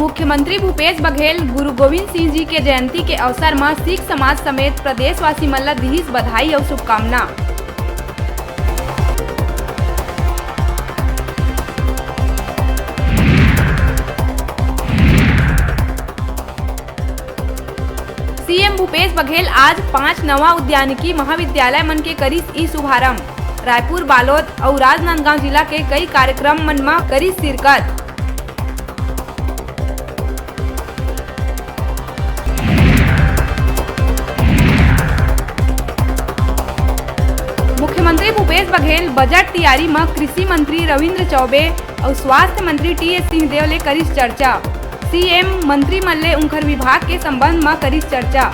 मुख्यमंत्री भूपेश बघेल गुरु गोविंद सिंह जी के जयंती के अवसर में सिख समाज समेत प्रदेशवासी मन ला दिहिस बधाई और शुभकामना। सीएम भूपेश बघेल आज 5 नवा उद्यानिकी महाविद्यालय मन के करिस ई शुभारंभ। रायपुर, बालोद और राजनांदगांव जिला के कई कार्यक्रम मन में करिस शिरकत। मुख्यमंत्री भूपेश बघेल बजट तैयारी में कृषि मंत्री रविंद्र चौबे और स्वास्थ्य मंत्री टी.एस. सिंहदेव ले करिस चर्चा। सीएम मंत्रिमंडल ले उनकर विभाग के संबंध में करिस चर्चा।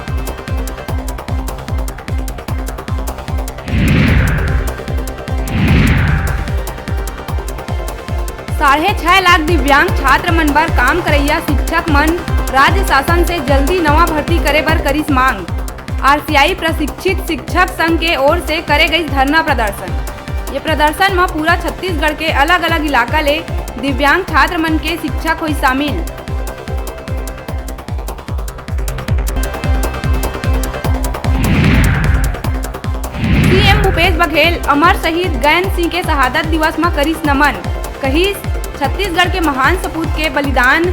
साढ़े 6 लाख दिव्यांग छात्र मन बर काम करैया शिक्षक मन राज्य शासन से जल्दी नवा भर्ती करे बर करिस मांग। आरसीआई प्रशिक्षित शिक्षक संघ के ओर से करे गई धरना प्रदर्शन। ये प्रदर्शन में पूरा छत्तीसगढ़ के अलग अलग इलाका ले दिव्यांग छात्र मन के शिक्षक हुई शामिल। सीएम भूपेश बघेल अमर शहीद गैन सिंह के शहादत दिवस में करिस नमन। कहिस छत्तीसगढ़ के महान सपूत के बलिदान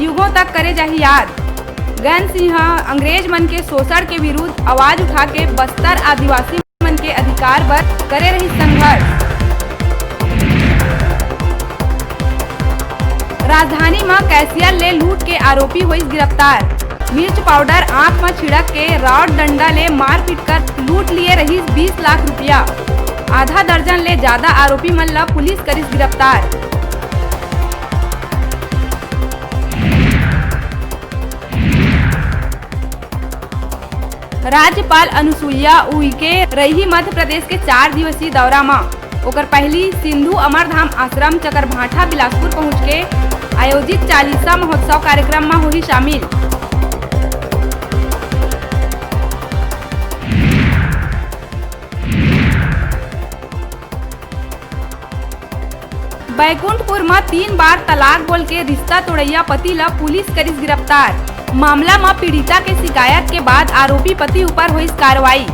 युगों तक करे जाही याद। गैन सिंह अंग्रेज मन के शोषण के विरुद्ध आवाज उठा के बस्तर आदिवासी मन के अधिकार पर करे रही संघर्ष। राजधानी में कैशियर ले लूट के आरोपी हुई गिरफ्तार। मिर्च पाउडर आंख में छिड़क के रॉड डंडा ले मारपीट कर लूट लिए रही 20 लाख रुपया। आधा दर्जन ले ज्यादा आरोपी मन ला पुलिस करिस गिरफ्तार। राज्यपाल अनुसुईया उइके रही मध्य प्रदेश के 4 दिवसीय दौरा में। ओकर पहली सिंधु अमरधाम आश्रम चकरभाठा बिलासपुर पहुंच के आयोजित 40वां महोत्सव कार्यक्रम में हुई शामिल। बैकुंठपुर में 3 बार तलाक बोल के रिश्ता तोड़ैया पति ला पुलिस करिस गिरफ्तार। मामला में पीड़िता के शिकायत के बाद आरोपी पति ऊपर हुई कार्रवाई।